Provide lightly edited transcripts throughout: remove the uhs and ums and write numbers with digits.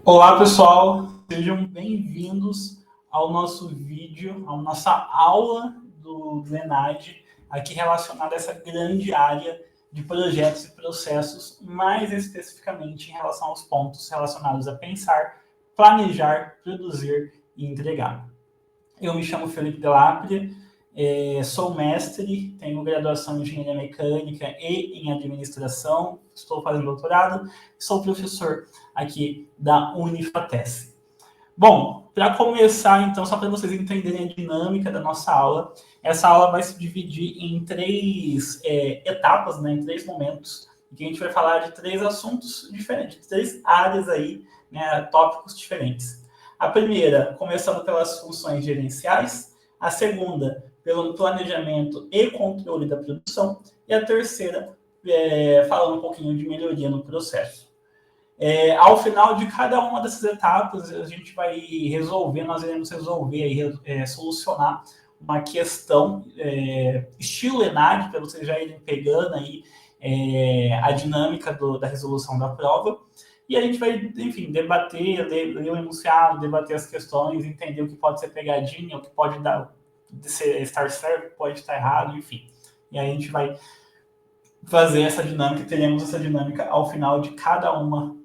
Olá, pessoal, sejam bem-vindos ao nosso vídeo, à nossa aula do ENAD, aqui relacionada a essa grande área de projetos e processos, mais especificamente em relação aos pontos relacionados a pensar, planejar, produzir e entregar. Eu me chamo Felipe Delapria, sou mestre, tenho graduação em engenharia mecânica e em administração, estou fazendo doutorado, sou professor aqui da Unifatesc. Bom, para começar, então, só para vocês entenderem a dinâmica da nossa aula, essa aula vai se dividir em três etapas, né, em três momentos, em que a gente vai falar de três assuntos diferentes, três áreas aí, né, tópicos diferentes. A primeira, começando pelas funções gerenciais, a segunda, pelo planejamento e controle da produção, e a terceira, falando um pouquinho de melhoria no processo. Ao final de cada uma dessas etapas, a gente vai resolver, nós iremos resolver aí, solucionar uma questão estilo ENAD, para vocês já irem pegando aí a dinâmica da resolução da prova. E a gente vai, enfim, debater, ler o enunciado, debater as questões, entender o que pode ser pegadinha, o que pode estar certo, pode estar errado, enfim. E aí a gente vai fazer essa dinâmica, teremos essa dinâmica ao final de cada uma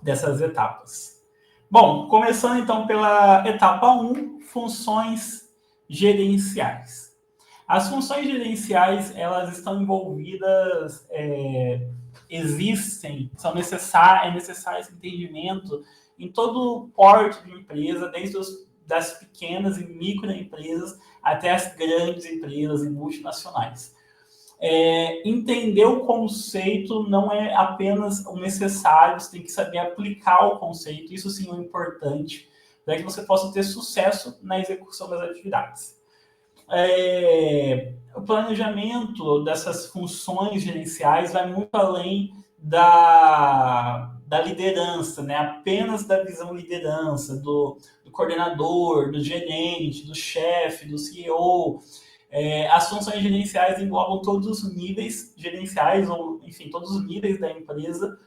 dessas etapas. Bom, começando então pela etapa 1, funções gerenciais. As funções gerenciais, elas estão envolvidas, existem, é necessário esse entendimento em todo porte de empresa, desde das pequenas e microempresas até as grandes empresas e multinacionais. Entender o conceito não é apenas o necessário, você tem que saber aplicar o conceito, isso sim é importante, para que você possa ter sucesso na execução das atividades. O planejamento dessas funções gerenciais vai muito além da liderança, né? Apenas da visão liderança, do coordenador, do gerente, do chefe, do CEO. As funções gerenciais englobam todos os níveis gerenciais, ou enfim, todos os níveis da empresa,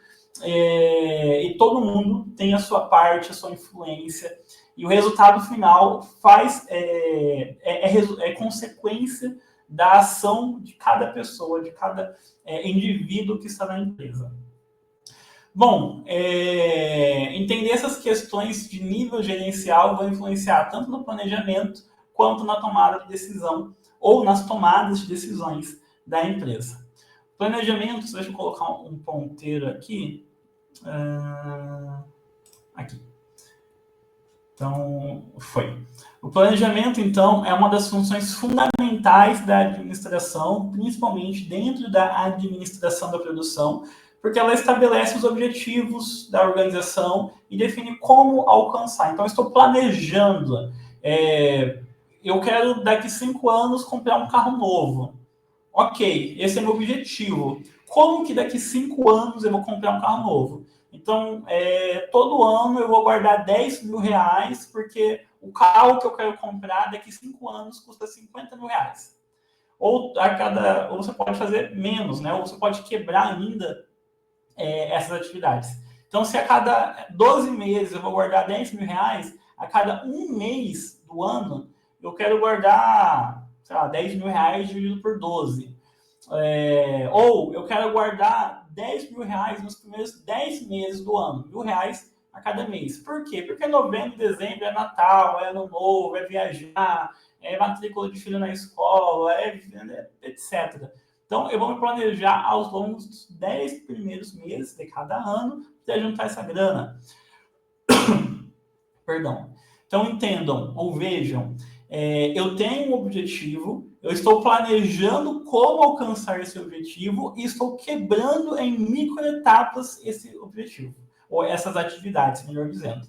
e todo mundo tem a sua parte, a sua influência, e o resultado final é consequência da ação de cada pessoa, de cada indivíduo que está na empresa. Bom, entender essas questões de nível gerencial vai influenciar tanto no planejamento quanto na tomada de decisão ou nas tomadas de decisões da empresa. Planejamento, deixa eu colocar um ponteiro aqui. Aqui. Então, foi. O planejamento, então, é uma das funções fundamentais da administração, principalmente dentro da administração da produção, porque ela estabelece os objetivos da organização e define como alcançar. Então, eu estou planejando. Eu quero, daqui 5 anos, comprar um carro novo. Ok, esse é meu objetivo. Como que daqui 5 anos eu vou comprar um carro novo? Então, todo ano eu vou guardar 10 mil reais, porque o carro que eu quero comprar daqui 5 anos custa 50 mil reais. Ou você pode fazer menos, né? Ou você pode quebrar ainda essas atividades. Então, se a cada 12 meses eu vou guardar 10 mil reais, a cada um mês do ano eu quero guardar, sei lá, 10 mil reais dividido por 12. Ou eu quero guardar 10 mil reais nos primeiros 10 meses do ano, R$ 1.000 a cada mês. Por quê? Porque novembro, dezembro é Natal, é Ano Novo, é viajar, é matrícula de filho na escola, etc. Então, eu vou me planejar aos longos dos 10 primeiros meses de cada ano para juntar essa grana. Perdão. Então, entendam ou vejam, eu tenho um objetivo, eu estou planejando como alcançar esse objetivo e estou quebrando em microetapas esse objetivo, ou essas atividades, melhor dizendo.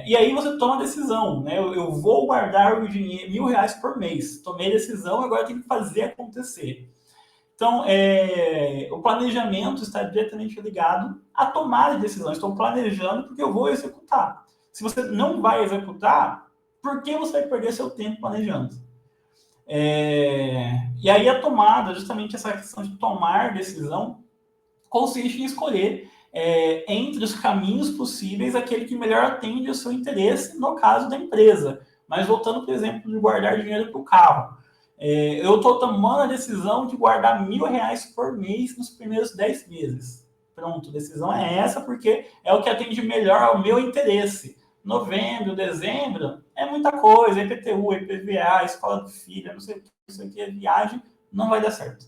E aí você toma a decisão, né? Eu vou guardar o dinheiro, R$ 1.000 por mês. Tomei a decisão, agora eu tenho que fazer acontecer. Então, o planejamento está diretamente ligado à tomada de decisão. Estou planejando porque eu vou executar. Se você não vai executar, por que você vai perder seu tempo planejando? E aí a tomada, justamente essa questão de tomar decisão, consiste em escolher entre os caminhos possíveis, aquele que melhor atende ao seu interesse, no caso da empresa. Mas voltando, por exemplo, de guardar dinheiro para o carro. Eu estou tomando a decisão de guardar R$ 1.000 por mês nos primeiros 10 meses. Pronto, a decisão é essa, porque é o que atende melhor ao meu interesse. Novembro, dezembro, é muita coisa, IPTU, IPVA, escola do filho, não sei o que, viagem, não vai dar certo.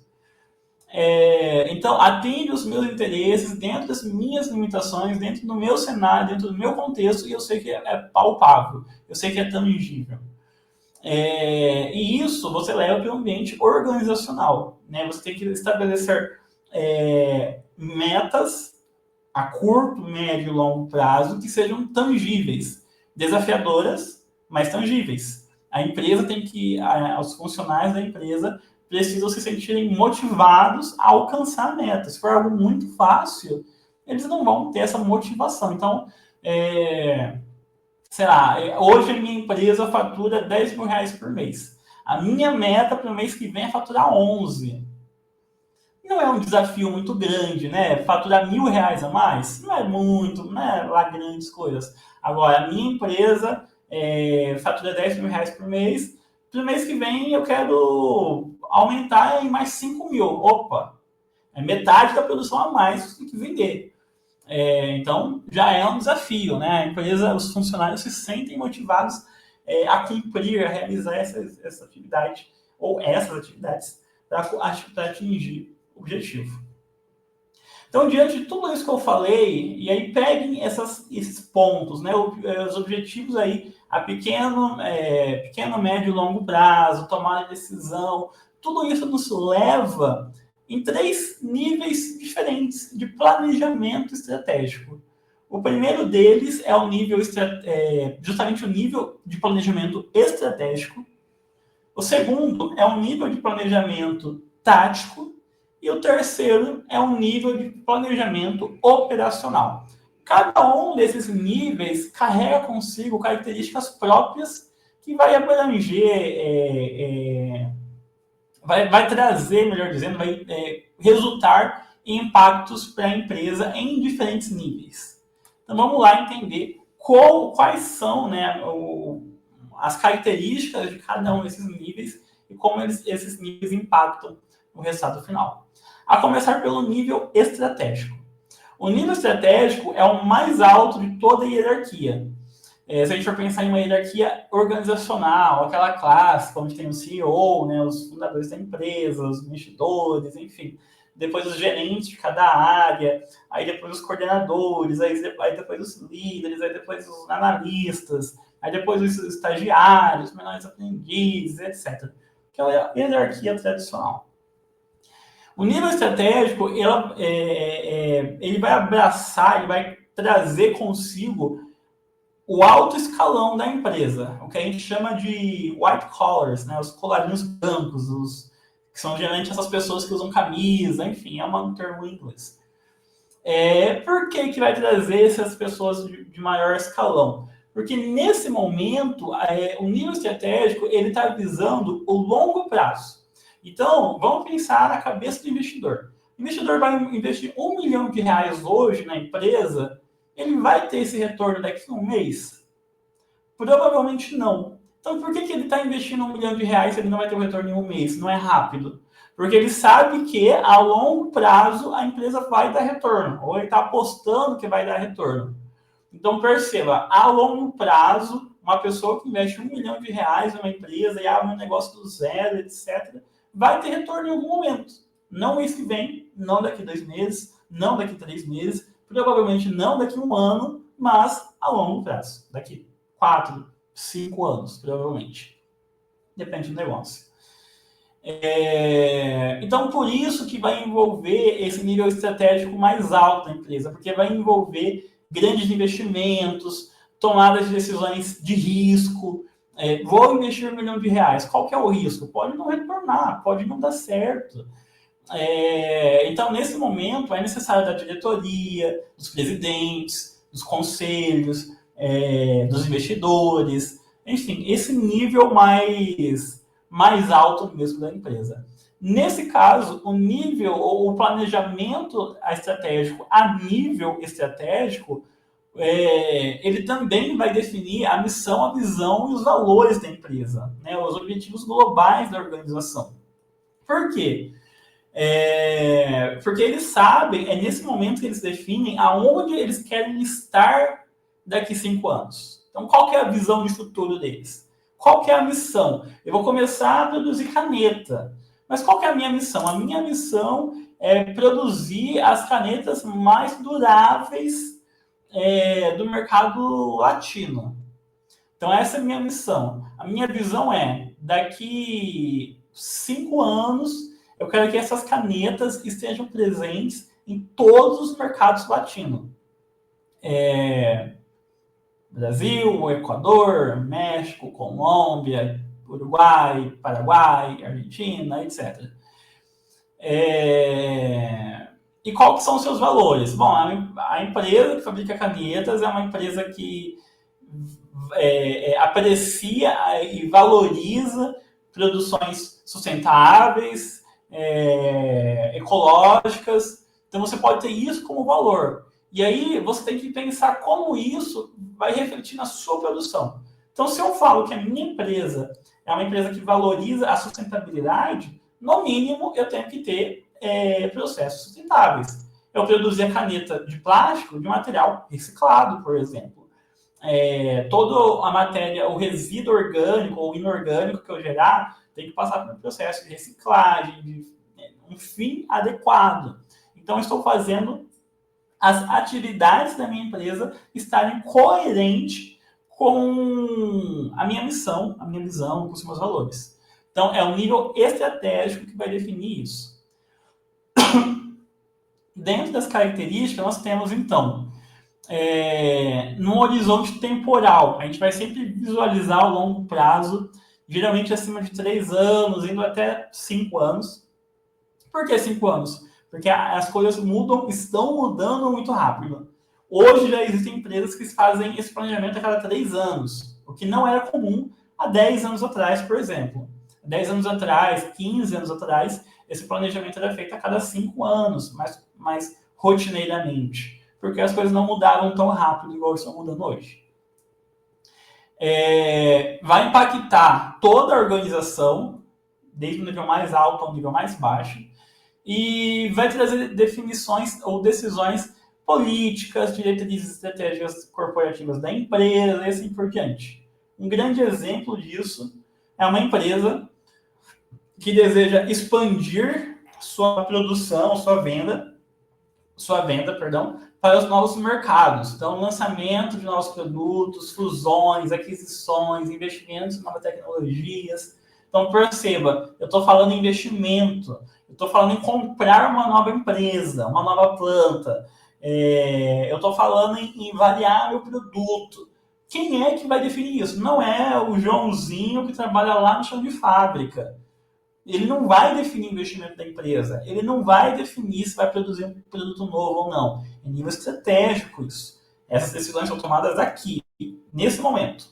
Então, atende os meus interesses dentro das minhas limitações, dentro do meu cenário, dentro do meu contexto, e eu sei que é palpável, eu sei que é tangível. E isso você leva para o ambiente organizacional, né? Você tem que estabelecer metas a curto, médio e longo prazo que sejam tangíveis, desafiadoras, mas tangíveis. A empresa tem que, os funcionários da empresa precisam se sentirem motivados a alcançar a meta. Se for algo muito fácil, eles não vão ter essa motivação. Então, sei lá, hoje a minha empresa fatura R$ 10.000 por mês. A minha meta para o mês que vem é faturar 11. Não é um desafio muito grande, né? Faturar R$ 1.000 a mais não é muito, não é lá grandes coisas. Agora, a minha empresa fatura R$ 10.000 por mês. Para o mês que vem eu quero aumentar em mais 5 mil. Opa, é metade da produção a mais que tem que vender. Então, já é um desafio, né? A empresa, os funcionários se sentem motivados a cumprir, a realizar essa atividade, ou essas atividades, para atingir o objetivo. Então, diante de tudo isso que eu falei, e aí peguem esses pontos, né? Os objetivos aí, a pequeno, médio e longo prazo, tomar a decisão, tudo isso nos leva em 3 níveis diferentes de planejamento estratégico. O primeiro deles é o nível justamente o nível de planejamento estratégico. O segundo é o nível de planejamento tático. E o terceiro é o nível de planejamento operacional. Cada um desses níveis carrega consigo características próprias que vai abranger, vai trazer, melhor dizendo, vai resultar em impactos para a empresa em diferentes níveis. Então vamos lá entender quais são, né, as características de cada um desses níveis e como esses níveis impactam o resultado final. A começar pelo nível estratégico. O nível estratégico é o mais alto de toda a hierarquia. Se a gente for pensar em uma hierarquia organizacional, aquela clássica, onde tem o CEO, né, os fundadores da empresa, os investidores, enfim. Depois os gerentes de cada área, aí depois os coordenadores, aí depois os líderes, aí depois os analistas, aí depois os estagiários, menores aprendizes, etc. Que é a hierarquia tradicional. O nível estratégico, ele vai abraçar, ele vai trazer consigo o alto escalão da empresa, o que a gente chama de white collars, né, os colarinhos brancos, que são geralmente essas pessoas que usam camisa, enfim, é um termo em inglês. Por que vai trazer essas pessoas de maior escalão? Porque nesse momento, o nível estratégico ele está visando o longo prazo. Então, vamos pensar na cabeça do investidor. O investidor vai investir R$ 1 milhão hoje na empresa, ele vai ter esse retorno daqui a um mês? Provavelmente não. Então, por que ele está investindo R$ 1 milhão se ele não vai ter um retorno em um mês? Não é rápido. Porque ele sabe que a longo prazo a empresa vai dar retorno, ou ele está apostando que vai dar retorno. Então, perceba, a longo prazo, uma pessoa que investe R$ 1 milhão numa empresa e abre um negócio do zero, etc., vai ter retorno em algum momento. Não mês que vem, não daqui 2 meses, não daqui 3 meses, provavelmente não daqui 1 ano, mas a longo prazo, daqui 4, 5 anos, provavelmente. Depende do negócio. Então, por isso que vai envolver esse nível estratégico mais alto da empresa, porque vai envolver grandes investimentos, tomadas de decisões de risco. Vou investir R$ 1 milhão. Qual que é o risco? Pode não retornar, pode não dar certo. Então, nesse momento, é necessário da diretoria, dos presidentes, dos conselhos, dos investidores, enfim, esse nível mais alto mesmo da empresa. Nesse caso, o nível ou o planejamento estratégico a nível estratégico, ele também vai definir a missão, a visão e os valores da empresa, né? Os objetivos globais da organização. Por quê? Porque eles sabem, é nesse momento que eles definem aonde eles querem estar daqui 5 anos. Então, qual que é a visão de futuro deles? Qual que é a missão? Eu vou começar a produzir caneta. Mas qual que é a minha missão? A minha missão é produzir as canetas mais duráveis do mercado latino. Então, essa é a minha missão. A minha visão é, daqui 5 anos, eu quero que essas canetas estejam presentes em todos os mercados latinos. Brasil, Equador, México, Colômbia, Uruguai, Paraguai, Argentina, etc. E qual que são os seus valores? Bom, a empresa que fabrica canetas é uma empresa que aprecia e valoriza produções sustentáveis, ecológicas. Então você pode ter isso como valor. E aí você tem que pensar como isso vai refletir na sua produção. Então, se eu falo que a minha empresa é uma empresa que valoriza a sustentabilidade, no mínimo eu tenho que ter processos sustentáveis. Eu produzir a caneta de plástico de material reciclado, por exemplo. Toda a matéria, o resíduo orgânico ou inorgânico que eu gerar, tem que passar por um processo de reciclagem, de um fim adequado. Então, estou fazendo as atividades da minha empresa estarem coerentes com a minha missão, a minha visão, com os meus valores. Então, é o nível estratégico que vai definir isso. Dentro das características, nós temos, então, no horizonte temporal, a gente vai sempre visualizar o longo prazo, geralmente acima de 3 anos, indo até 5 anos. Por que 5 anos? Porque as coisas estão mudando muito rápido. Hoje já existem empresas que fazem esse planejamento a cada 3 anos, o que não era comum há 10 anos atrás, por exemplo. 10 anos atrás, 15 anos atrás, esse planejamento era feito a cada 5 anos, mais rotineiramente, porque as coisas não mudaram tão rápido igual estão mudando hoje. Vai impactar toda a organização, desde o nível mais alto ao nível mais baixo, e vai trazer definições ou decisões políticas, diretrizes estratégicas corporativas da empresa e assim por diante. Um grande exemplo disso é uma empresa que deseja expandir sua produção, sua venda, para os novos mercados. Então, lançamento de novos produtos, fusões, aquisições, investimentos em novas tecnologias. Então, perceba, eu estou falando em investimento, eu estou falando em comprar uma nova empresa, uma nova planta, eu estou falando em variar meu produto. Quem é que vai definir isso? Não é o Joãozinho que trabalha lá no chão de fábrica. Ele não vai definir o investimento da empresa, ele não vai definir se vai produzir um produto novo ou não. É nível estratégico isso. Essas decisões são tomadas aqui, nesse momento.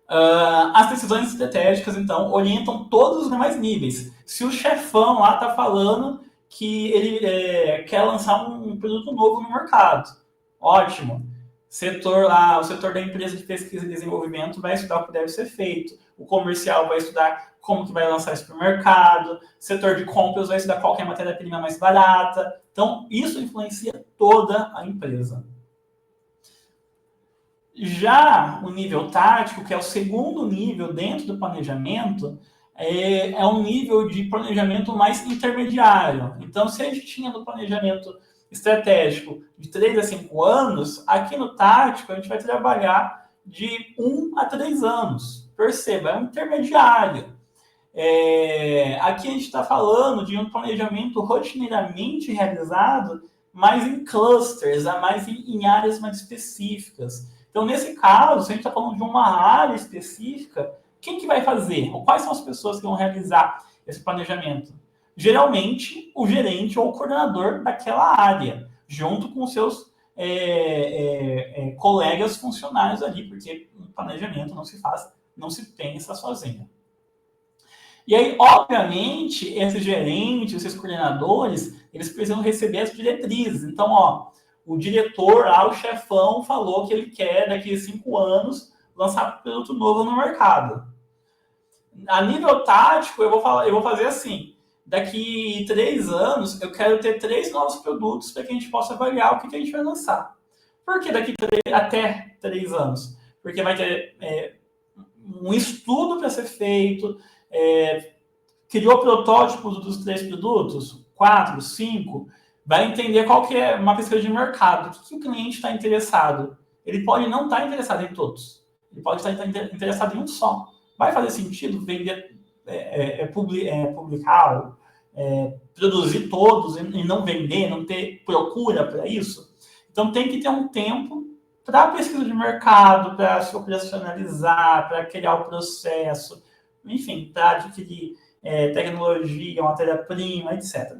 As decisões estratégicas, então, orientam todos os demais níveis. Se o chefão lá está falando que ele quer lançar um produto novo no mercado, ótimo. O setor da empresa de pesquisa e desenvolvimento vai estudar o que deve ser feito. O comercial vai estudar como que vai lançar isso para o mercado. O setor de compras vai estudar qual que é a matéria-prima mais barata. Então, isso influencia toda a empresa. Já o nível tático, que é o segundo nível dentro do planejamento, é um nível de planejamento mais intermediário. Então, se a gente tinha no planejamento estratégico de 3 a 5 anos, aqui no tático a gente vai trabalhar de 1 a 3 anos. Perceba, é um intermediário. Aqui a gente está falando de um planejamento rotineiramente realizado, mais em clusters, mais em áreas mais específicas. Então, nesse caso, se a gente está falando de uma área específica, quem que vai fazer? Ou quais são as pessoas que vão realizar esse planejamento? Geralmente, o gerente ou o coordenador daquela área, junto com seus colegas funcionários ali, porque o planejamento não se pensa sozinho. E aí, obviamente, esses gerentes, esses coordenadores, eles precisam receber as diretrizes. Então, ó, o diretor lá, o chefão, falou que ele quer, daqui a 5 anos, lançar produto novo no mercado. A nível tático, eu vou fazer assim. Daqui 3 anos, eu quero ter 3 novos produtos para que a gente possa avaliar o que a gente vai lançar. Por que até 3 anos? Porque vai ter um estudo para ser feito, criou protótipos dos 3 produtos, 4, 5, vai entender qual que é uma pesquisa de mercado, o que o cliente está interessado. Ele pode não estar interessado em todos, ele pode estar interessado em um só. Vai fazer sentido vender, publicar, produzir todos e não vender, não ter procura para isso? Então tem que ter um tempo para pesquisa de mercado, para se operacionalizar, para criar o processo, enfim, para adquirir tecnologia, matéria-prima, etc.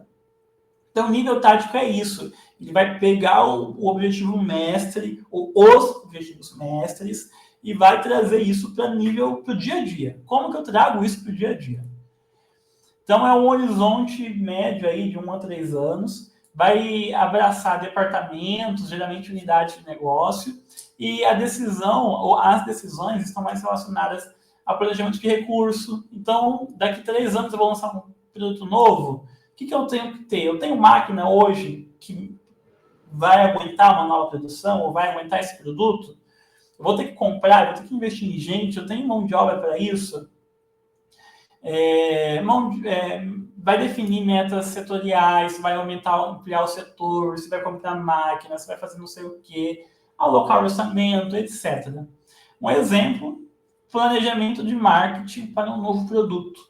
Então, o nível tático é isso. Ele vai pegar o objetivo mestre, ou os objetivos mestres, e vai trazer isso para o dia a dia. Como que eu trago isso para o dia a dia? Então, é um horizonte médio aí de 1 a 3 anos, vai abraçar departamentos, geralmente unidades de negócio, e a decisão, ou as decisões estão mais relacionadas a planejamento de recurso. Então, daqui a 3 anos eu vou lançar um produto novo. O que eu tenho que ter? Eu tenho máquina hoje que vai aguentar uma nova produção, ou vai aguentar esse produto? Eu vou ter que comprar, eu vou ter que investir em gente, eu tenho mão de obra para isso? Vai definir metas setoriais, vai ampliar o setor, você vai comprar máquina, você vai fazer não sei o quê, alocar orçamento, etc. Um exemplo, planejamento de marketing para um novo produto.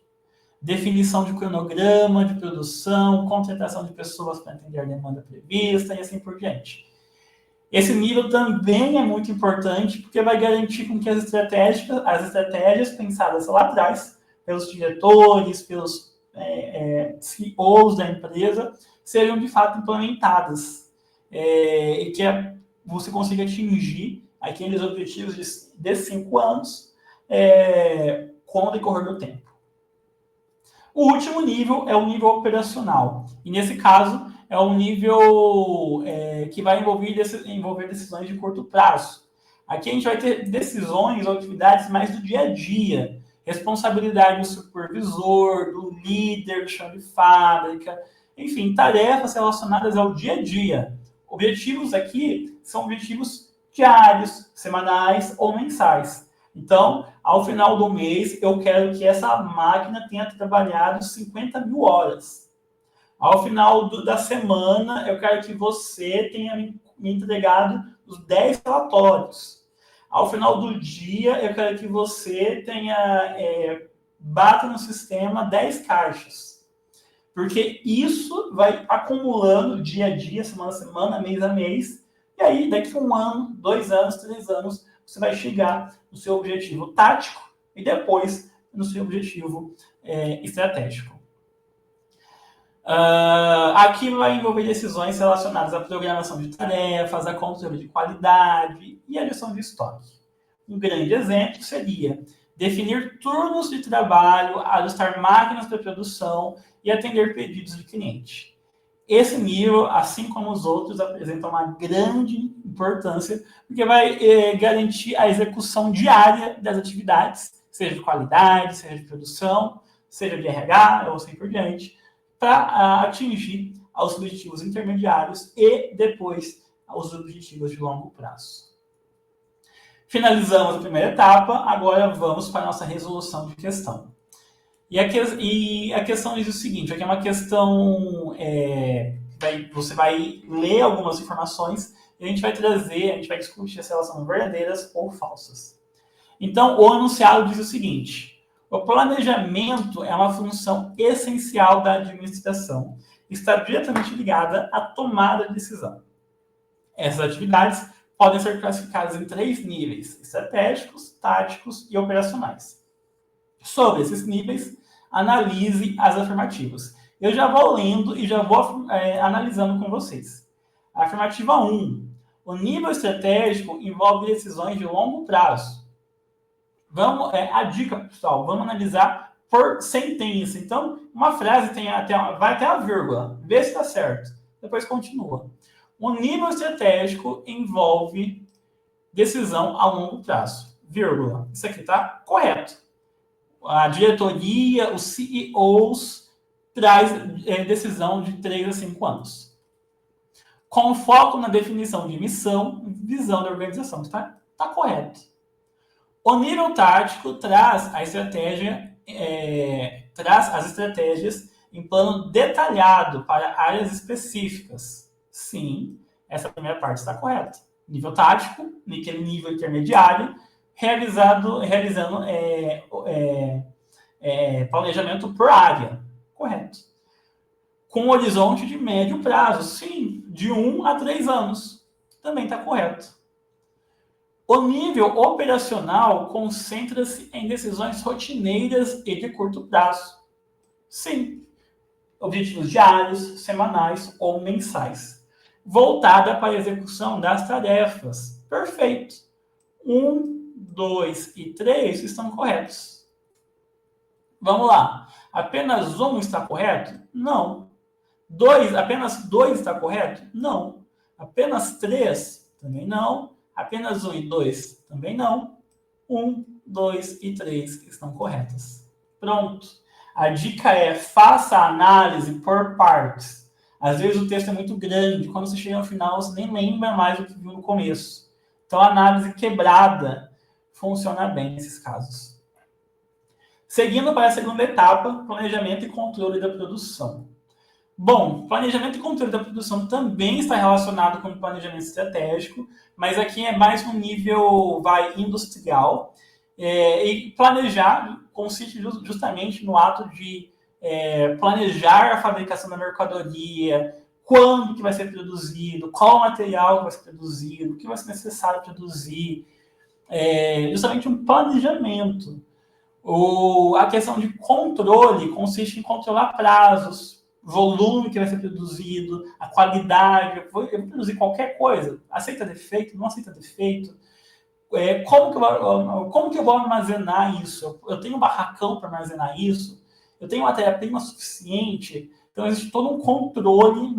Definição de cronograma de produção, contratação de pessoas para atender a demanda prevista e assim por diante. Esse nível também é muito importante porque vai garantir com que as estratégias pensadas lá atrás, pelos diretores, pelos CEOs da empresa, sejam de fato implementadas e que você consiga atingir aqueles objetivos de 5 anos com o decorrer do tempo. O último nível é o nível operacional. E nesse caso, é o nível que vai envolver decisões de curto prazo. Aqui a gente vai ter decisões ou atividades mais do dia a dia. Responsabilidade do supervisor, do líder, do chão de fábrica. Enfim, tarefas relacionadas ao dia a dia. Objetivos aqui são objetivos diários, semanais ou mensais. Então, ao final do mês, eu quero que essa máquina tenha trabalhado 50 mil horas. Ao final da semana, eu quero que você tenha me entregado os 10 relatórios. Ao final do dia, eu quero que você tenha bata no sistema 10 caixas. Porque isso vai acumulando dia a dia, semana a semana, mês a mês. E aí, daqui a 1 ano, 2 anos, 3 anos, você vai chegar no seu objetivo tático e depois no seu objetivo estratégico. Aqui vai envolver decisões relacionadas à programação de tarefas, a controle de qualidade e a gestão de estoque. Um grande exemplo seria definir turnos de trabalho, ajustar máquinas para produção e atender pedidos de cliente. Esse nível, assim como os outros, apresenta uma grande importância, porque vai garantir a execução diária das atividades, seja de qualidade, seja de produção, seja de RH ou assim por diante, para atingir os objetivos intermediários e depois os objetivos de longo prazo. Finalizamos a primeira etapa, agora vamos para a nossa resolução de questão. E a questão diz o seguinte, aqui é uma questão, você vai ler algumas informações e a gente vai discutir se elas são verdadeiras ou falsas. Então, o enunciado diz o seguinte, o planejamento é uma função essencial da administração, está diretamente ligada à tomada de decisão. Essas atividades podem ser classificadas em 3 níveis, estratégicos, táticos e operacionais. Sobre esses níveis, analise as afirmativas. Eu já vou lendo e já vou analisando com vocês. Afirmativa 1. O nível estratégico envolve decisões de longo prazo. A dica, pessoal, vamos analisar por sentença. Então, uma frase vai até a vírgula. Vê se está certo. Depois continua. O nível estratégico envolve decisão a longo prazo. Vírgula. Isso aqui está correto. A diretoria, os CEOs, traz decisão de 3 a 5 anos. Com foco na definição de missão e visão da organização. Está correto. O nível tático traz a estratégia, traz as estratégias em plano detalhado para áreas específicas. Sim, essa primeira parte está correta. Nível tático, naquele nível intermediário, realizando planejamento por área. Correto. Com horizonte de médio prazo. Sim, de 1 a 3 anos. Também está correto. O nível operacional concentra-se em decisões rotineiras e de curto prazo. Sim. Objetivos diários, semanais ou mensais. Voltada para a execução das tarefas. Perfeito. 1, 2 e 3 estão corretos. Vamos lá. Apenas 1 está correto? Não. Apenas 2 está correto? Não. Apenas 3? Também não. Apenas 1 e 2? Também não. 1, 2 e 3 estão corretas. Pronto. A dica é: faça a análise por partes. Às vezes o texto é muito grande. Quando você chega no final, você nem lembra mais do que viu no começo. Então, a análise quebrada funciona bem nesses casos. Seguindo para a segunda etapa, planejamento e controle da produção. Bom, planejamento e controle da produção também está relacionado com o planejamento estratégico, mas aqui é mais no nível industrial. E planejar consiste justamente no ato de planejar a fabricação da mercadoria, quando que vai ser produzido, qual material que vai ser produzido, o que vai ser necessário produzir. Justamente um planejamento. A questão de controle consiste em controlar prazos, volume que vai ser produzido, a qualidade. Eu vou produzir qualquer coisa. Aceita defeito? Não aceita defeito? Como que eu vou armazenar isso? Eu tenho um barracão para armazenar isso? Eu tenho matéria-prima suficiente? Então, existe todo um controle,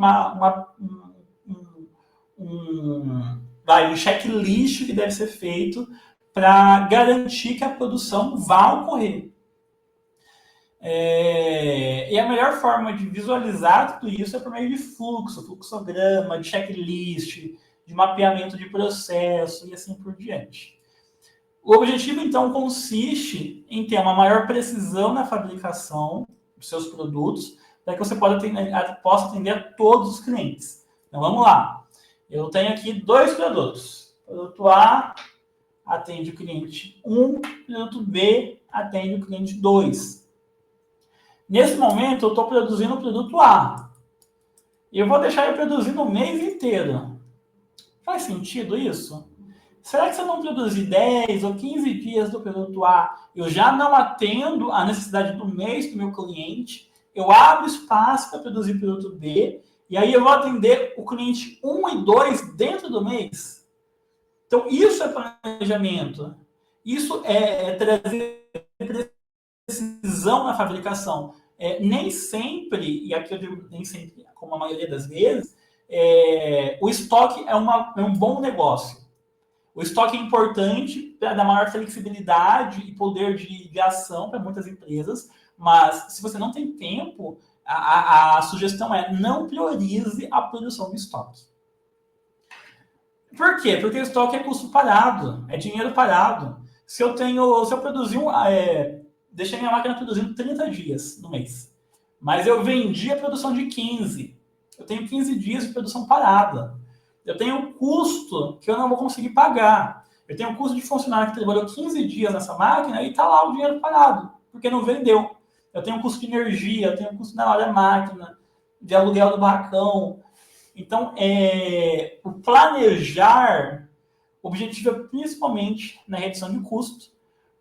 um checklist que deve ser feito para garantir que a produção vá ocorrer. E a melhor forma de visualizar tudo isso é por meio de fluxograma, de checklist, de mapeamento de processo e assim por diante. O objetivo, então, consiste em ter uma maior precisão na fabricação dos seus produtos, para que você possa atender a todos os clientes. Então, vamos lá. Eu tenho aqui 2 produtos. Produto A atende o cliente 1, produto B atende o cliente 2. Nesse momento, eu estou produzindo o produto A. E eu vou deixar ele produzindo o mês inteiro. Faz sentido isso? Será que se eu não produzir 10 ou 15 dias do produto A, eu já não atendo a necessidade do mês do meu cliente? Eu abro espaço para produzir o produto B, e aí eu vou atender o cliente 1 e 2 dentro do mês? Então, isso é planejamento. Isso é trazer precisão na fabricação. Nem sempre, e aqui eu digo nem sempre, como a maioria das vezes, o estoque é um bom negócio. O estoque é importante para dar maior flexibilidade e poder de ação para muitas empresas, mas se você não tem tempo, a sugestão é: não priorize a produção do estoque. Por quê? Porque o estoque é custo parado, é dinheiro parado. Se eu produzir deixei minha máquina produzindo 30 dias no mês, mas eu vendi a produção de 15. Eu tenho 15 dias de produção parada. Eu tenho um custo que eu não vou conseguir pagar. Eu tenho um custo de funcionário que trabalhou 15 dias nessa máquina e está lá o dinheiro parado, porque não vendeu. Eu tenho um custo de energia, eu tenho um custo na hora da máquina, de aluguel do barracão. Então, o planejar, o objetivo é principalmente na redução de custo,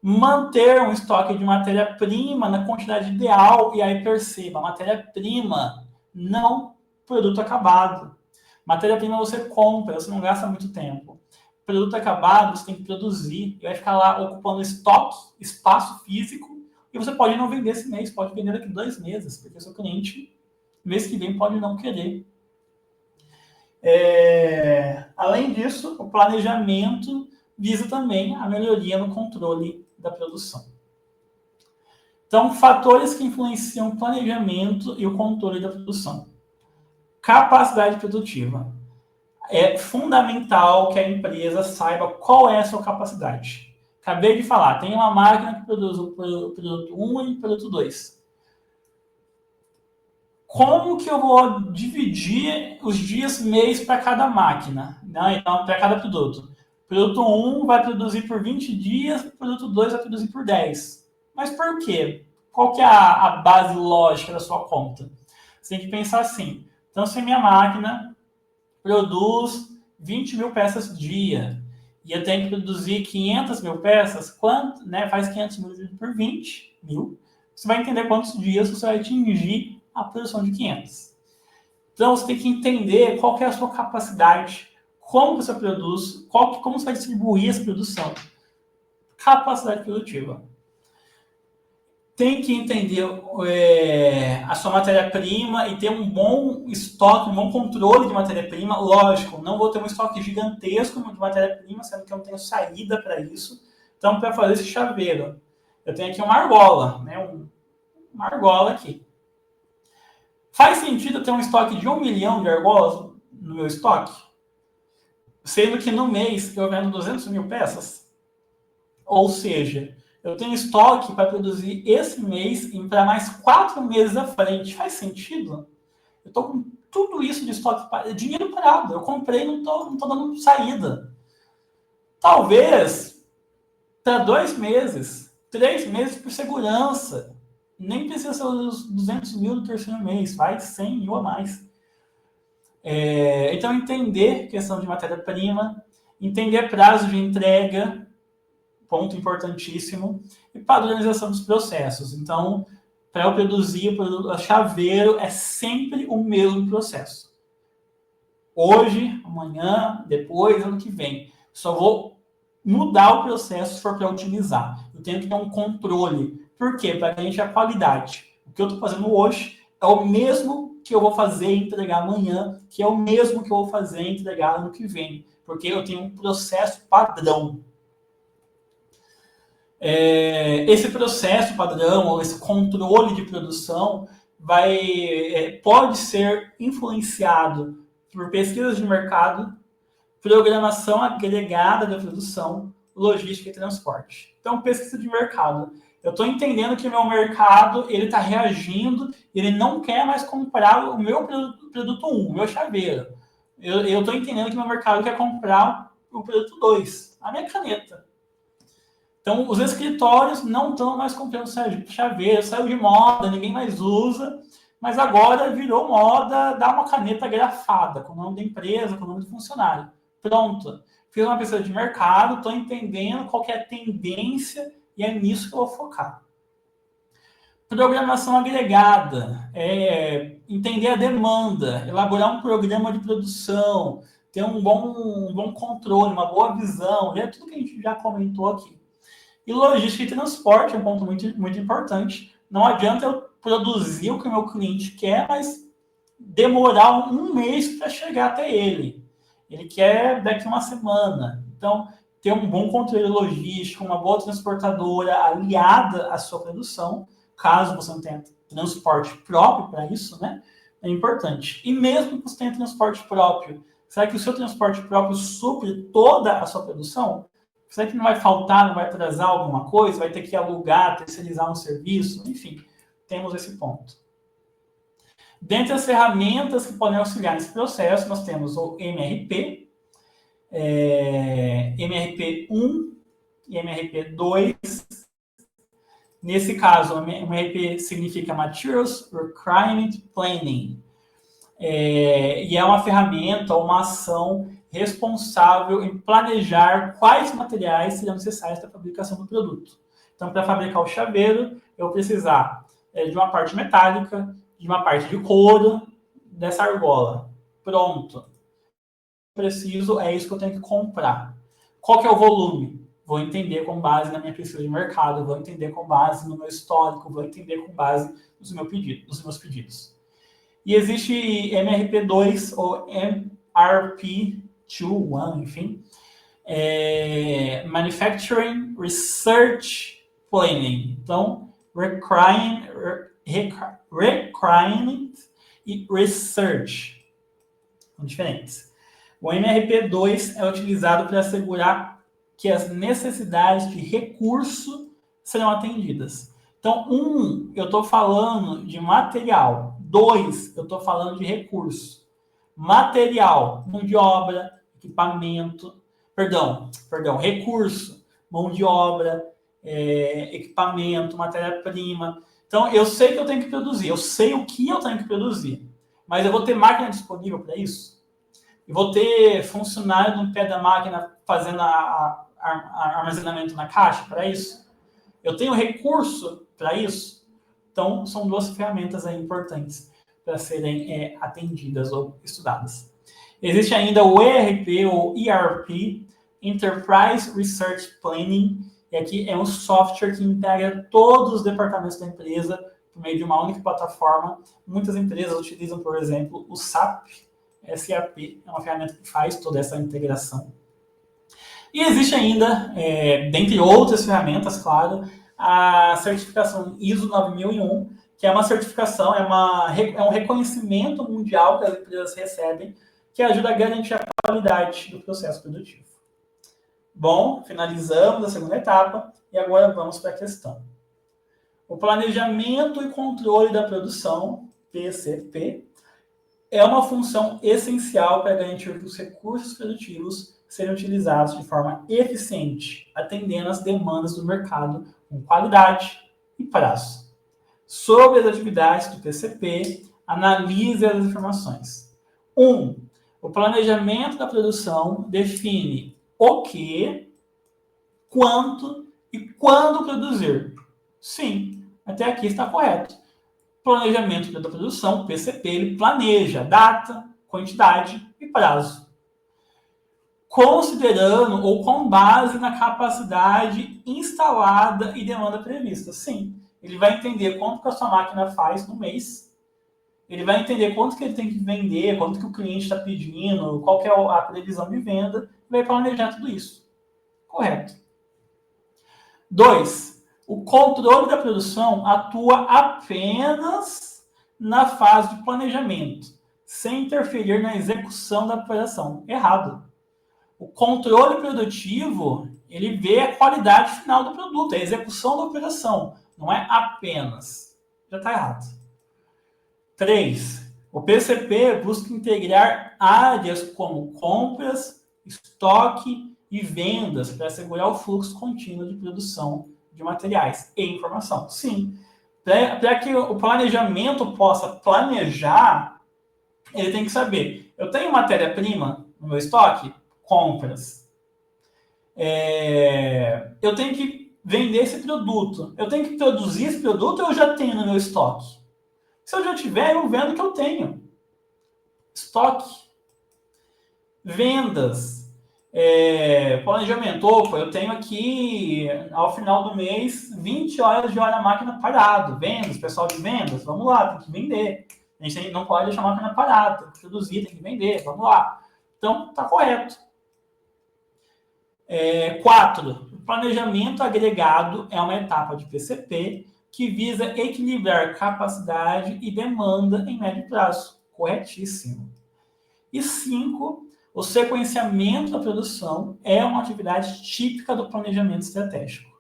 manter um estoque de matéria-prima na quantidade ideal, e aí perceba, matéria-prima, não produto acabado. Matéria-prima você compra, você não gasta muito tempo. Produto acabado, você tem que produzir, e vai ficar lá ocupando estoque, espaço físico, e você pode não vender esse mês, pode vender daqui 2 meses, porque seu cliente, mês que vem, pode não querer. Além disso, o planejamento visa também a melhoria no controle da produção. Então, fatores que influenciam o planejamento e o controle da produção. Capacidade produtiva. É fundamental que a empresa saiba qual é a sua capacidade. Acabei de falar, tem uma máquina que produz o produto 1 e o produto 2. Como que eu vou dividir os dias mês para cada máquina? Né? Então, para cada produto. Produto 1 vai produzir por 20 dias, produto 2 vai produzir por 10. Mas por quê? Qual que é a base lógica da sua conta? Você tem que pensar assim. Então, se a minha máquina produz 20 mil peças dia e eu tenho que produzir 500 mil peças, quanto, né, faz 500 mil dividido por 20 mil, você vai entender quantos dias você vai atingir a produção de 500. Então, você tem que entender qual que é a sua capacidade, como você produz, como você vai distribuir essa produção. Capacidade produtiva. Tem que entender a sua matéria-prima e ter um bom estoque, um bom controle de matéria-prima. Lógico, não vou ter um estoque gigantesco de matéria-prima, sendo que eu não tenho saída para isso. Então, para fazer esse chaveiro, eu tenho aqui uma argola, né? Uma argola aqui. Faz sentido eu ter um estoque de 1 milhão de argolas no meu estoque? Sendo que no mês eu vendo 200 mil peças? Ou seja, eu tenho estoque para produzir esse mês e para mais 4 meses à frente. Faz sentido? Eu estou com tudo isso de estoque, dinheiro parado. Eu comprei, não estou dando saída. Talvez para 2 meses, 3 meses por segurança. Nem precisa ser os 200 mil no terceiro mês, vai 100 mil a mais. Então, entender questão de matéria-prima, entender prazo de entrega, ponto importantíssimo, e padronização dos processos. Então, para eu produzir o produto chaveiro, é sempre o mesmo processo. Hoje, amanhã, depois, ano que vem. Só vou mudar o processo se for para otimizar. Eu tenho que ter um controle. Por quê? Para garantir a qualidade. O que eu estou fazendo hoje é o mesmo que eu vou fazer e entregar amanhã, que é o mesmo que eu vou fazer e entregar ano que vem. Porque eu tenho um processo padrão. Esse processo padrão, ou esse controle de produção, pode ser influenciado por pesquisas de mercado, programação agregada da produção, logística e transporte. Então, pesquisa de mercado. Eu estou entendendo que o meu mercado está reagindo, ele não quer mais comprar o meu produto 1, o meu chaveiro. Eu estou entendendo que o meu mercado quer comprar o produto 2, a minha caneta. Então, os escritórios não estão mais comprando chaveiro, saiu de moda, ninguém mais usa, mas agora virou moda dar uma caneta grafada, com o nome da empresa, com o nome do funcionário. Pronto. Fiz uma pesquisa de mercado, estou entendendo qual que é a tendência e é nisso que eu vou focar. Programação agregada, entender a demanda, elaborar um programa de produção, ter um bom controle, uma boa visão, é tudo que a gente já comentou aqui. E logística e transporte é um ponto muito, muito importante. Não adianta eu produzir o que o meu cliente quer, mas demorar um mês para chegar até ele. Ele quer daqui uma semana. Então, ter um bom controle logístico, uma boa transportadora aliada à sua produção, caso você não tenha transporte próprio para isso, né? É importante. E mesmo que você tenha transporte próprio, será que o seu transporte próprio supre toda a sua produção? Será que não vai faltar, não vai atrasar alguma coisa? Vai ter que alugar, terceirizar um serviço? Enfim, temos esse ponto. Dentre as ferramentas que podem auxiliar nesse processo, nós temos o MRP, MRP1 e MRP2. Nesse caso, o MRP significa Materials Requirement Planning. E é uma ferramenta, uma ação responsável em planejar quais materiais serão necessários para a fabricação do produto. Então, para fabricar o chaveiro, eu vou precisar de uma parte metálica, de uma parte de couro, dessa argola. Pronto. Preciso, é isso que eu tenho que comprar. Qual que é o volume? Vou entender com base na minha pesquisa de mercado, vou entender com base no meu histórico, vou entender com base nos meus pedidos. E existe MRP2 ou MRP2, enfim, Manufacturing Research Planning. Então, Requirement e Research são diferentes. O MRP2 é utilizado para assegurar que as necessidades de recurso serão atendidas. Então, eu estou falando de material. 2, eu estou falando de recurso. Material, mão de obra, equipamento, recurso, mão de obra, equipamento, matéria-prima. Então, eu sei que eu tenho que produzir, eu sei o que eu tenho que produzir, mas eu vou ter máquina disponível para isso? Eu vou ter funcionário no pé da máquina fazendo armazenamento na caixa para isso? Eu tenho recurso para isso? Então, são 2 ferramentas aí importantes para serem atendidas ou estudadas. Existe ainda o ERP ou ERP, Enterprise Research Planning, e aqui é um software que integra todos os departamentos da empresa por meio de uma única plataforma. Muitas empresas utilizam, por exemplo, o SAP. SAP é uma ferramenta que faz toda essa integração. E existe ainda, dentre outras ferramentas, claro, a certificação ISO 9001, que é uma certificação, é um reconhecimento mundial que as empresas recebem, que ajuda a garantir a qualidade do processo produtivo. Bom, finalizamos a segunda etapa e agora vamos para a questão. O planejamento e controle da produção, PCP, é uma função essencial para garantir que os recursos produtivos sejam utilizados de forma eficiente, atendendo às demandas do mercado com qualidade e prazo. Sobre as atividades do PCP, analise as informações. 1. O planejamento da produção define o que, quanto e quando produzir. Sim, até aqui está correto. Planejamento da produção, PCP, ele planeja data, quantidade e prazo. Considerando ou com base na capacidade instalada e demanda prevista. Sim, ele vai entender quanto que a sua máquina faz no mês, ele vai entender quanto que ele tem que vender, quanto que o cliente está pedindo, qual que é a previsão de venda, e vai planejar tudo isso. Correto. 2. O controle da produção atua apenas na fase de planejamento, sem interferir na execução da operação. Errado. O controle produtivo, ele vê a qualidade final do produto, a execução da operação, não é apenas. Já está errado. 3. O PCP busca integrar áreas como compras, estoque e vendas para assegurar o fluxo contínuo de produção de materiais e informação. Sim, para que o planejamento possa planejar, ele tem que saber, eu tenho matéria-prima no meu estoque? Compras. Eu tenho que vender esse produto. Eu tenho que produzir esse produto ou eu já tenho no meu estoque? Se eu já tiver, eu vendo o que eu tenho. Estoque. Vendas. Planejamento. Opa, eu tenho aqui, ao final do mês, 20 horas de hora máquina parado. Vendas, pessoal de vendas, vamos lá, tem que vender. A gente não pode deixar a máquina parada, tem que produzir, tem que vender, vamos lá. Então, está correto. 4. O planejamento agregado é uma etapa de PCP que visa equilibrar capacidade e demanda em médio prazo. Corretíssimo. E 5. O sequenciamento da produção é uma atividade típica do planejamento estratégico.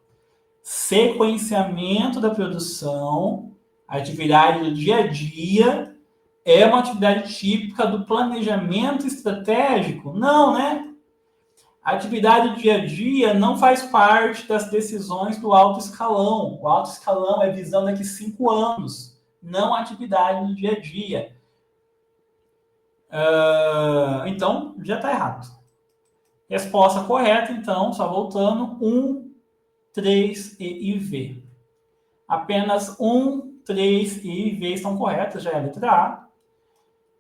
Sequenciamento da produção, atividade do dia a dia, é uma atividade típica do planejamento estratégico? Não, né? A atividade do dia a dia não faz parte das decisões do alto escalão. O alto escalão é visão daqui 5 anos, não a atividade do dia a dia. Então, já está errado. Resposta correta, então, só voltando, 1, 3 e IV. Apenas 1, 3 e IV estão corretas, já é a letra A.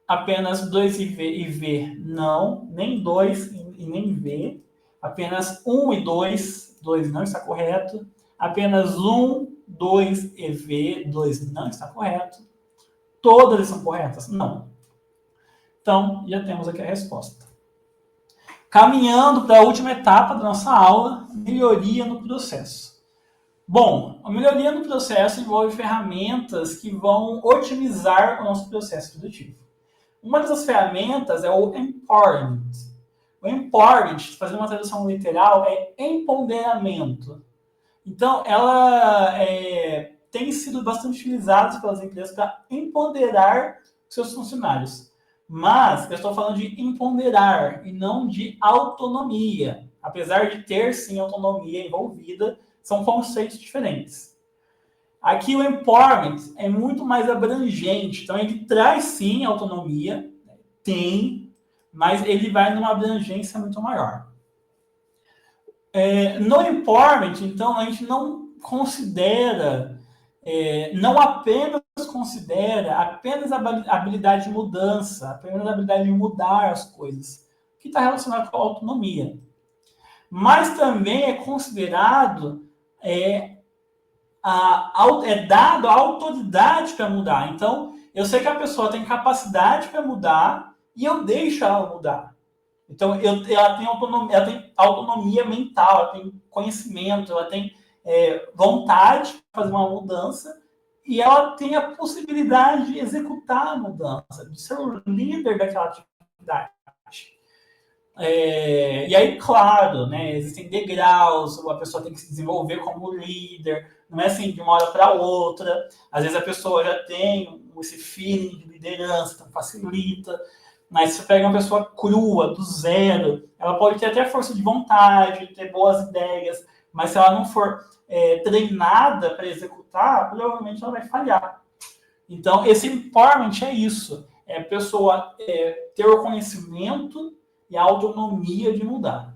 Apenas 2 e V não, nem 2 e nem V. Apenas 1 e 2, 2 não está correto. Apenas 1, 2 e V, 2 não está correto. Todas são corretas? Não. Então, já temos aqui a resposta. Caminhando para a última etapa da nossa aula, melhoria no processo. Bom, a melhoria no processo envolve ferramentas que vão otimizar o nosso processo produtivo. Uma dessas ferramentas é o empowerment. O empowerment, fazendo uma tradução literal, é empoderamento. Então, ela tem sido bastante utilizada pelas empresas para empoderar seus funcionários. Mas eu estou falando de empoderar e não de autonomia. Apesar de ter, sim, autonomia envolvida, são conceitos diferentes. Aqui o empowerment é muito mais abrangente. Então, ele traz, sim, autonomia, tem, mas ele vai numa abrangência muito maior. No empowerment, então, a gente não considera, não apenas considera apenas a habilidade de mudança, apenas a habilidade de mudar as coisas, que está relacionado com a autonomia. Mas também é considerado, dado a autoridade para mudar. Então, eu sei que a pessoa tem capacidade para mudar e eu deixo ela mudar. Então, ela tem autonomia mental, ela tem conhecimento, ela tem vontade de fazer uma mudança e ela tem a possibilidade de executar a mudança, de ser o líder daquela atividade. E aí, claro, né, existem degraus, a pessoa tem que se desenvolver como líder, não é assim de uma hora para outra. Às vezes a pessoa já tem esse feeling de liderança, então facilita. Mas se você pega uma pessoa crua, do zero, ela pode ter até força de vontade, ter boas ideias, mas se ela não for treinada para executar, provavelmente ela vai falhar. Então, esse empowerment é isso. É a pessoa ter o conhecimento e a autonomia de mudar.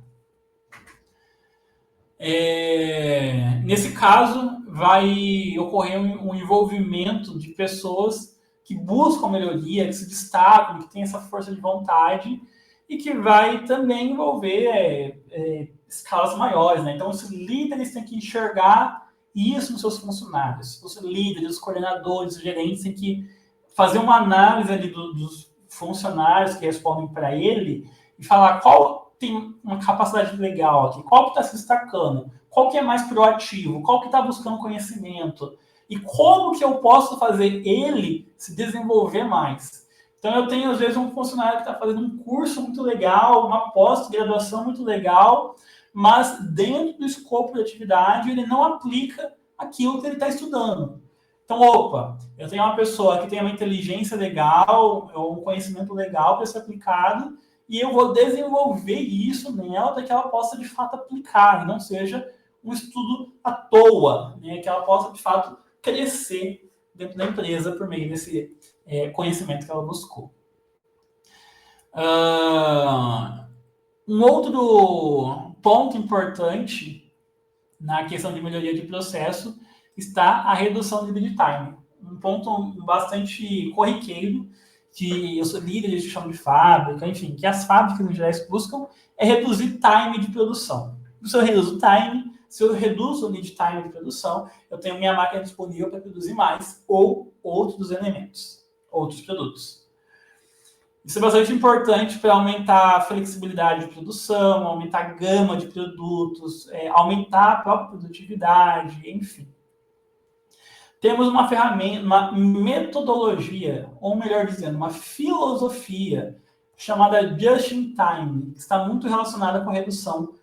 Nesse caso, vai ocorrer um envolvimento de pessoas que buscam melhoria, que se destacam, que têm essa força de vontade e que vai também envolver escalas maiores, né? Então, os líderes têm que enxergar isso nos seus funcionários. Os líderes, os coordenadores, os gerentes têm que fazer uma análise ali dos funcionários que respondem para ele e falar qual tem uma capacidade legal aqui, qual que está se destacando, qual que é mais proativo, qual que está buscando conhecimento e como que eu posso fazer ele se desenvolver mais. Então, eu tenho, às vezes, um funcionário que está fazendo um curso muito legal, uma pós-graduação muito legal, mas dentro do escopo de atividade, ele não aplica aquilo que ele está estudando. Então, eu tenho uma pessoa que tem uma inteligência legal, um conhecimento legal para ser aplicado, e eu vou desenvolver isso nela para que ela possa, de fato, aplicar, e não seja um estudo à toa, né? Que ela possa, de fato, crescer dentro da empresa por meio desse conhecimento que ela buscou. Um outro ponto importante na questão de melhoria de processo está a redução de lead time. Um ponto bastante corriqueiro que os líderes de chão de fábrica, enfim, que as fábricas em geral buscam é reduzir time de produção. Se eu reduzo o time, se eu reduzo o lead time de produção, eu tenho minha máquina disponível para produzir mais ou outros elementos, outros produtos. Isso é bastante importante para aumentar a flexibilidade de produção, aumentar a gama de produtos, aumentar a própria produtividade, enfim. Temos uma ferramenta, uma metodologia, ou melhor dizendo, uma filosofia chamada Just in Time, que está muito relacionada com a redução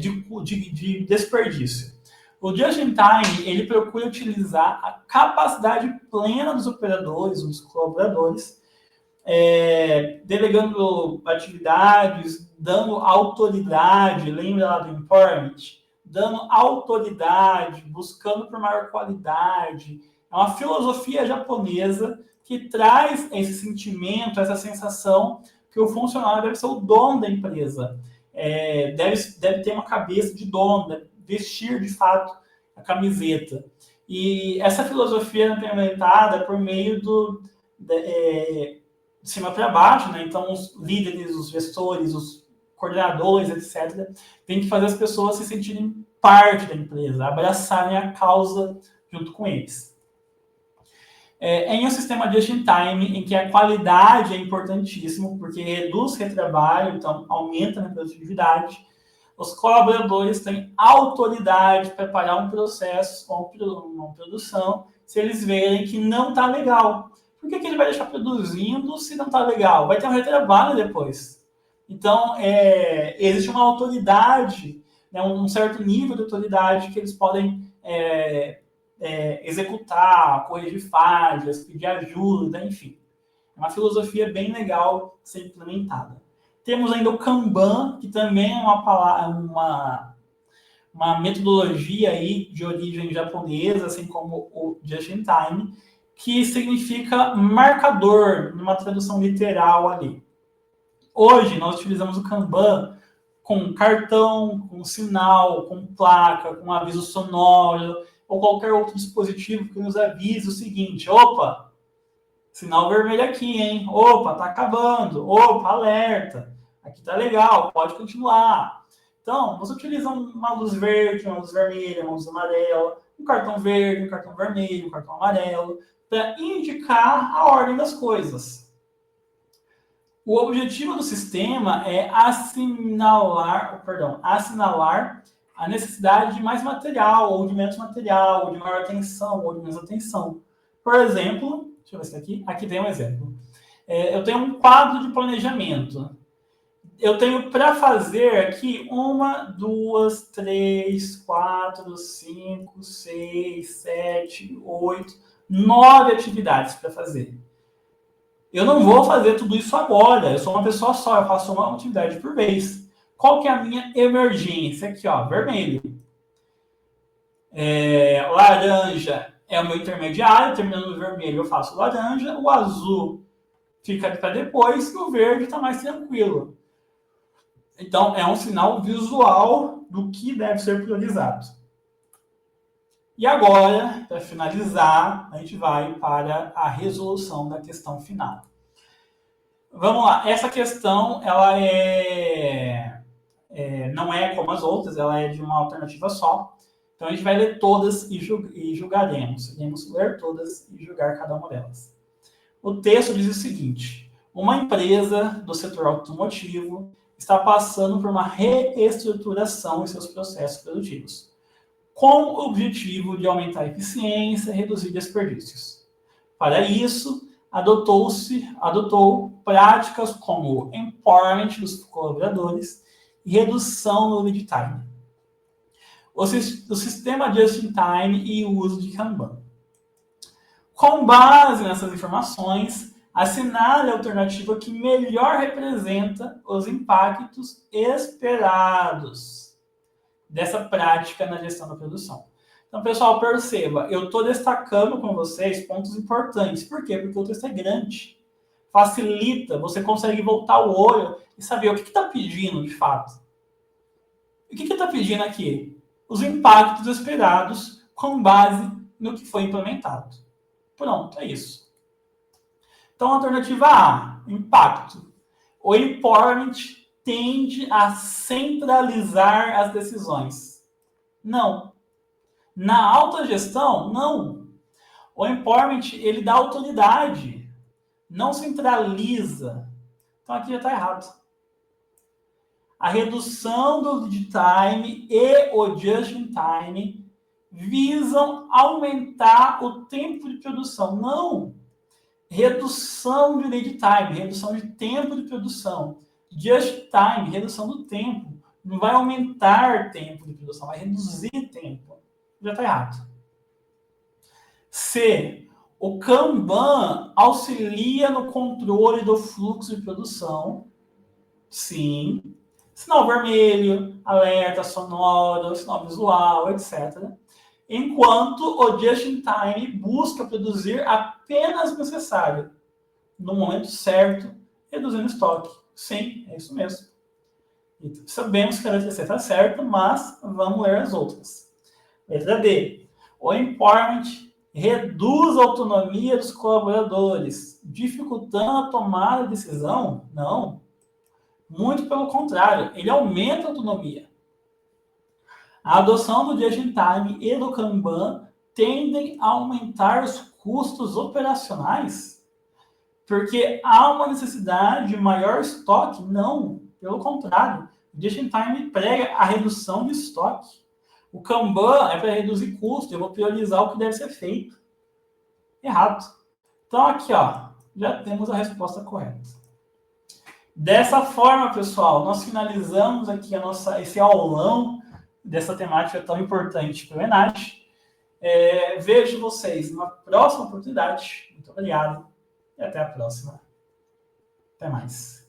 de desperdício. O Just in Time, ele procura utilizar a capacidade plena dos operadores, dos colaboradores, delegando atividades, dando autoridade, lembra lá do empowerment? Dando autoridade, buscando por maior qualidade. É uma filosofia japonesa que traz esse sentimento, essa sensação que o funcionário deve ser o dono da empresa. Deve ter uma cabeça de dono, deve vestir de fato a camiseta. E essa filosofia é implementada por meio de cima para baixo, né? Então os líderes, os gestores, os coordenadores, etc., tem que fazer as pessoas se sentirem parte da empresa, abraçarem a causa junto com eles. Em um sistema just-in-time, em que a qualidade é importantíssimo, porque reduz retrabalho, então aumenta a produtividade, os colaboradores têm autoridade para parar um processo ou uma produção se eles verem que não está legal. Por que ele vai deixar produzindo se não está legal? Vai ter um retrabalho depois. Então, existe uma autoridade, né, um certo nível de autoridade que eles podem executar, corrigir falhas, pedir ajuda, enfim. É uma filosofia bem legal de ser implementada. Temos ainda o Kanban, que também é uma metodologia aí de origem japonesa, assim como o Just-in-Time, que significa marcador, numa tradução literal ali. Hoje, nós utilizamos o Kanban com cartão, com sinal, com placa, com aviso sonoro, ou qualquer outro dispositivo que nos avise o seguinte: opa, sinal vermelho aqui, hein? Opa, tá acabando. Opa, alerta. Aqui tá legal, pode continuar. Então, você utiliza uma luz verde, uma luz vermelha, uma luz amarela, um cartão verde, um cartão vermelho, um cartão amarelo, para indicar a ordem das coisas. O objetivo do sistema é assinalar a necessidade de mais material, ou de menos material, ou de maior atenção, ou de menos atenção. Por exemplo, deixa eu ver se aqui tem um exemplo. Eu tenho um quadro de planejamento. Eu tenho para fazer aqui 1, 2, 3, 4, 5, 6, 7, 8, 9 atividades para fazer. Eu não vou fazer tudo isso agora. Eu sou uma pessoa só, eu faço uma atividade por vez. Qual que é a minha emergência? Aqui, ó, vermelho. Laranja é o meu intermediário, terminando no vermelho eu faço laranja, o azul fica para depois e o verde está mais tranquilo. Então, é um sinal visual do que deve ser priorizado. E agora, para finalizar, a gente vai para a resolução da questão final. Vamos lá. Essa questão, ela não é como as outras, ela é de uma alternativa só. Então, a gente vai ler todas e julgaremos. Iremos ler todas e julgar cada uma delas. O texto diz o seguinte: uma empresa do setor automotivo está passando por uma reestruturação em seus processos produtivos, com o objetivo de aumentar a eficiência e reduzir desperdícios. Para isso, adotou práticas como o empowerment dos colaboradores e redução no lead time, o sistema just-in-time e o uso de Kanban. Com base nessas informações, assinale a alternativa que melhor representa os impactos esperados dessa prática na gestão da produção. Então, pessoal, perceba, eu estou destacando com vocês pontos importantes. Por quê? Porque o texto é grande. Facilita, você consegue voltar o olho e saber o que está pedindo, de fato. O que está pedindo aqui? Os impactos esperados com base no que foi implementado. Pronto, é isso. Então, alternativa A, impacto. O empowerment tende a centralizar as decisões. Não. Na autogestão, não. O empowerment, ele dá autoridade, não centraliza. Então, aqui já está errado. A redução do lead time e o just-in-time visam aumentar o tempo de produção. Não. Redução de lead time, redução de tempo de produção. Just-time, redução do tempo. Não vai aumentar tempo de produção, vai reduzir tempo. Já está errado. C. O Kanban auxilia no controle do fluxo de produção. Sim. Sinal vermelho, alerta sonoro, sinal visual, etc. Enquanto o just-in-time busca produzir apenas o necessário, no momento certo, reduzindo estoque. Sim, é isso mesmo. E sabemos que a letra C está certa, mas vamos ler as outras. Letra D. O empowerment reduz a autonomia dos colaboradores, dificultando a tomada de decisão? Não. Muito pelo contrário, ele aumenta a autonomia. A adoção do Just-in-Time e do Kanban tendem a aumentar os custos operacionais? Porque há uma necessidade de maior estoque? Não, pelo contrário. O Just-in-Time prega a redução de estoque. O Kanban é para reduzir custo, eu vou priorizar o que deve ser feito. Errado. Então aqui, ó, já temos a resposta correta. Dessa forma, pessoal, nós finalizamos aqui esse aulão dessa temática tão importante para o ENAD. Vejo vocês na próxima oportunidade. Muito obrigado e até a próxima. Até mais.